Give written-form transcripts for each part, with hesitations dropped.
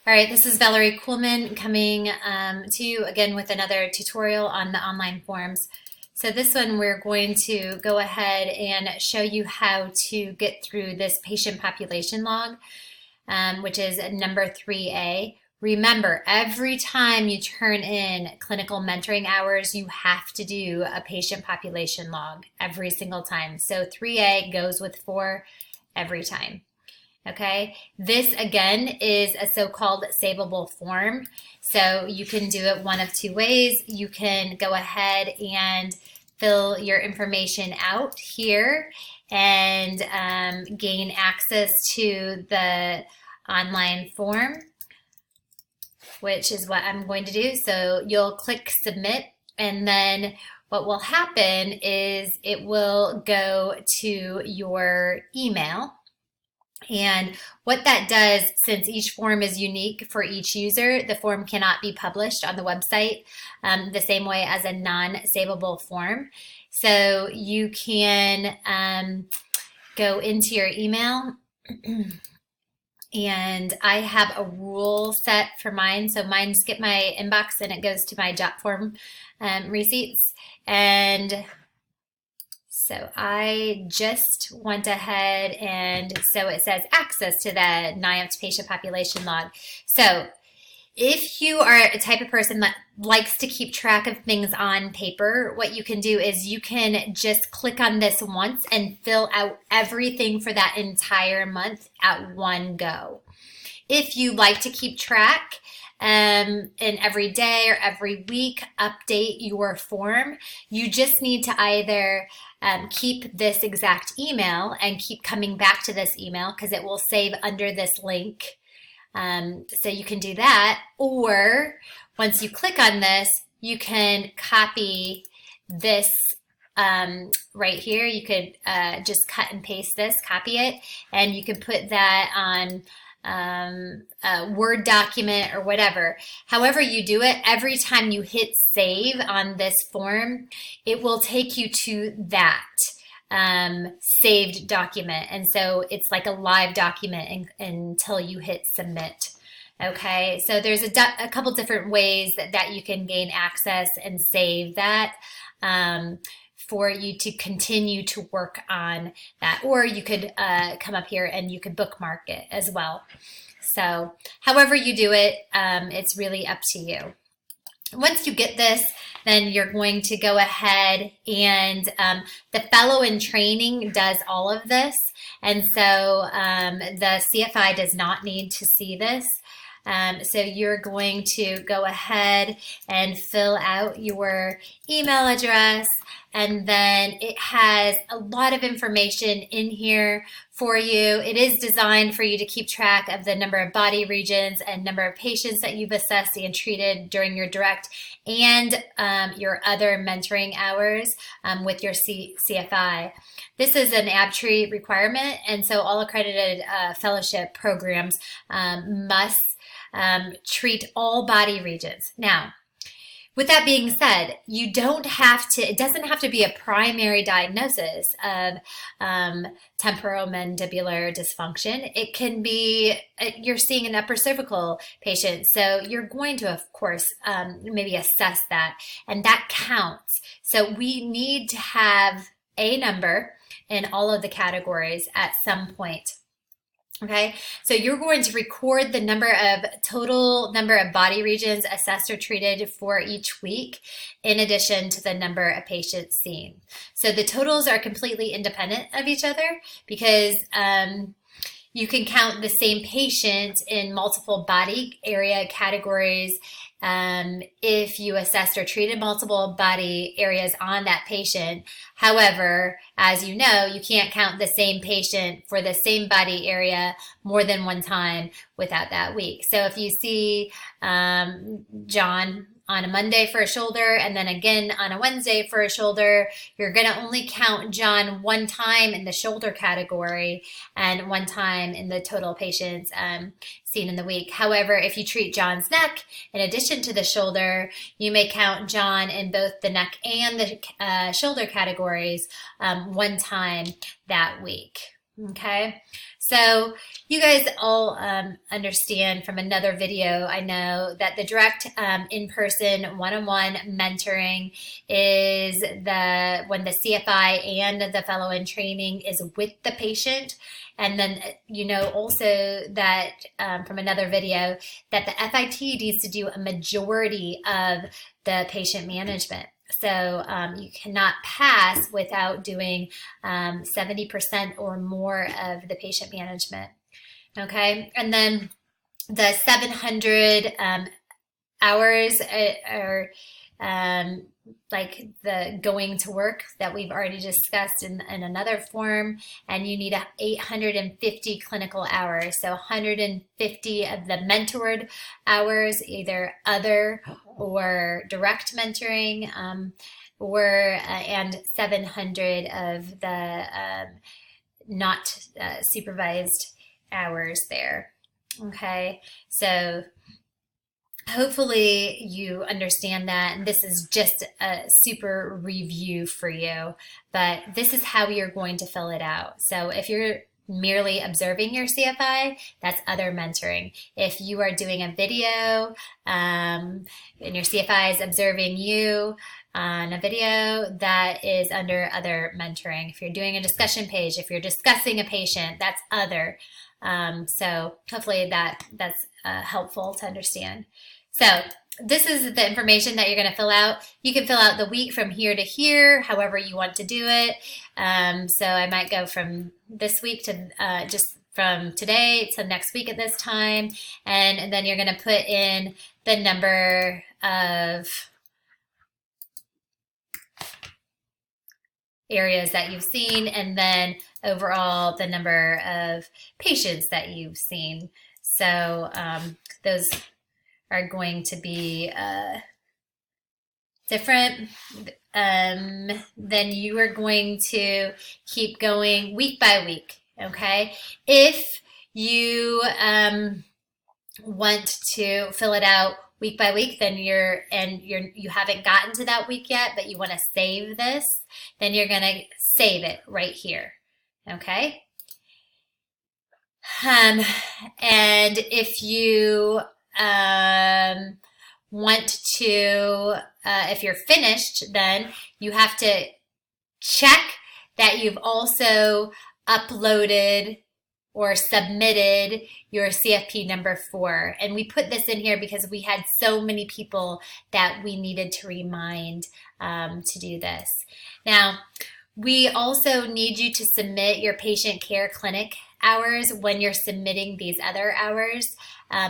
All right, this is Valerie Kuhlman coming to you again with another tutorial on the online forms. So this one we're going to go ahead and show you how to get through this patient population log, which is number 3A. Remember, every time you turn in clinical mentoring hours, you have to do a patient population log every single time. So 3A goes with 4 every time. Okay, this again is a so-called savable form. So you can do it one of two ways. You can go ahead and fill your information out here and gain access to the online form, which is what I'm going to do. So you'll click submit, and then what will happen is it will go to your email. And what that does, since each form is unique for each user, the form cannot be published on the website the same way as a non-savable form. So you can go into your email, and I have a rule set for mine. So mine skip my inbox and it goes to my JotForm receipts. And so I just went ahead and so it says access to the NIOMS patient population log. So if you are a type of person that likes to keep track of things on paper, what you can do is you can just click on this once and fill out everything for that entire month at one go. If you like to keep track, and every day or every week update your form, you just need to either keep this exact email and keep coming back to this email because it will save under this link. So you can do that, or once you click on this, you can copy this right here. You could just cut and paste this, copy it, and you can put that on a Word document or whatever. However you do it, every time you hit save on this form, it will take you to that saved document. And so it's like a live document until you hit submit. Okay, so there's a couple different ways that you can gain access and save that. For you to continue to work on that, or you could come up here and you could bookmark it as well. So however you do it, it's really up to you. Once you get this, then you're going to go ahead and the fellow in training does all of this, and so the CFI does not need to see this. So you're going to go ahead and fill out your email address, and then it has a lot of information in here for you. It is designed for you to keep track of the number of body regions and number of patients that you've assessed and treated during your direct and your other mentoring hours with your CFI. This is an ABTRI requirement, and so all accredited fellowship programs must treat all body regions. Now, with that being said, you don't have to, it doesn't have to be a primary diagnosis of temporomandibular dysfunction. It can be, you're seeing an upper cervical patient, so you're going to, of course, maybe assess that, and that counts. So we need to have a number in all of the categories at some point. Okay, so you're going to record the total number of body regions assessed or treated for each week, in addition to the number of patients seen. So the totals are completely independent of each other because you can count the same patient in multiple body area categories if you assessed or treated multiple body areas on that patient. However, as you know, you can't count the same patient for the same body area more than one time without that week. So if you see John on a Monday for a shoulder and then again on a Wednesday for a shoulder, you're going to only count John one time in the shoulder category and one time in the total patients seen in the week. However, if you treat John's neck in addition to the shoulder, you may count John in both the neck and the shoulder categories one time that week. Okay, so you guys all understand from another video, I know, that the direct in-person one-on-one mentoring is when the CFI and the fellow in training is with the patient. And then you know also that from another video that the FIT needs to do a majority of the patient management. So you cannot pass without doing 70% or more of the patient management. Okay, and then the 700 hours are like the going to work that we've already discussed in another form, and you need 850 clinical hours. So 150 of the mentored hours, either other or direct mentoring, and 700 of the not supervised hours there. Okay, so hopefully you understand that, and this is just a super review for you, but this is how you're going to fill it out. So if you're merely observing your CFI, that's other mentoring. If you are doing a video and your CFI is observing you on a video, that is under other mentoring. If you're doing a discussion page, if you're discussing a patient, that's other. So hopefully that's helpful to understand. So this is the information that you're going to fill out. You can fill out the week from here to here, however you want to do it. So I might go from this week to just from today to next week at this time. And then you're going to put in the number of areas that you've seen, and then overall the number of patients that you've seen. So those are going to be different. Then you are going to keep going week by week. Okay, if you want to fill it out week by week, then you haven't gotten to that week yet, but you want to save this, then you're going to save it right here. Okay. And if you want to, if you're finished, then you have to check that you've also uploaded or submitted your CFP number 4. And we put this in here because we had so many people that we needed to remind to do this. Now, we also need you to submit your patient care clinic hours when you're submitting these other hours,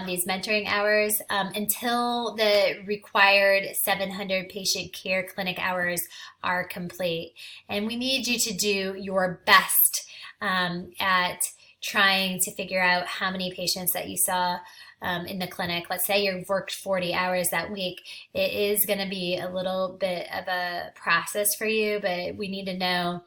these mentoring hours, until the required 700 patient care clinic hours are complete. And we need you to do your best at trying to figure out how many patients that you saw in the clinic. Let's say you've worked 40 hours that week. It is going to be a little bit of a process for you, but we need to know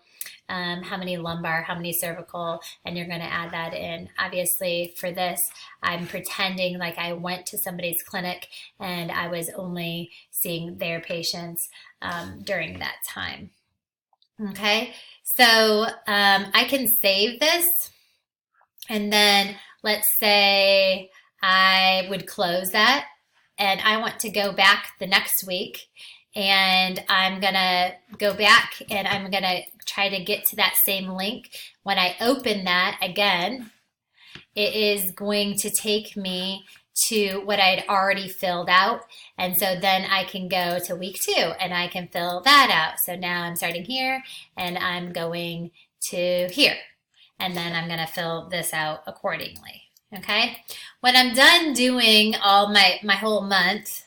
how many lumbar, how many cervical, and you're going to add that in. Obviously, for this, I'm pretending like I went to somebody's clinic and I was only seeing their patients during that time. Okay, so I can save this, and then let's say I would close that, and I want to go back the next week, and I'm gonna go back and I'm gonna try to get to that same link. When I open that again, it is going to take me to what I'd already filled out, and so then I can go to week 2 and I can fill that out. So now I'm starting here and I'm going to here, and then I'm gonna fill this out accordingly. Okay, when I'm done doing all my whole month,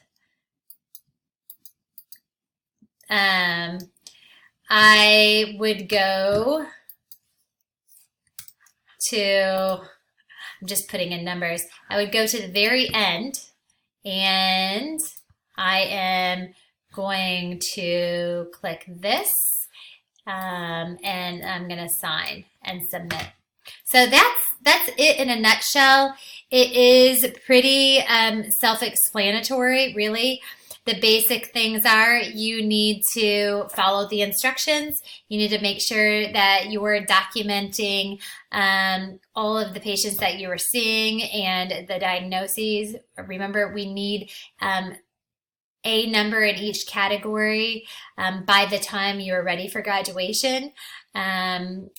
I would go to, I'm just putting in numbers, I would go to the very end, and I am going to click this, and I'm going to sign and submit. So that's it in a nutshell. It is pretty self-explanatory, really. the basic things are you need to follow the instructions. You need to make sure that you are documenting all of the patients that you are seeing and the diagnoses. Remember, we need a number in each category by the time you're ready for graduation. And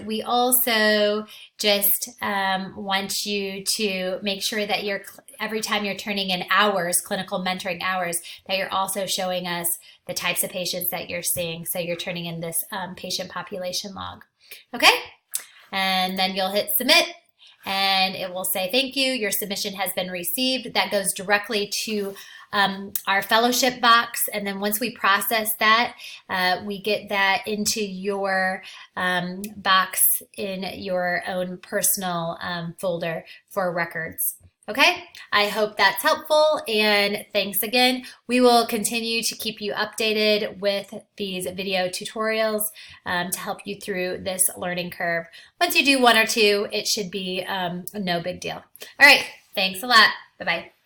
we also just want you to make sure that every time you're turning in hours, clinical mentoring hours, that you're also showing us the types of patients that you're seeing. So you're turning in this patient population log. Okay? And then you'll hit submit. And it will say, thank you, your submission has been received. That goes directly to our fellowship box. And then once we process that, we get that into your box in your own personal folder for records. Okay, I hope that's helpful, and thanks again. We will continue to keep you updated with these video tutorials to help you through this learning curve. Once you do one or two, it should be no big deal. All right, thanks a lot. Bye-bye.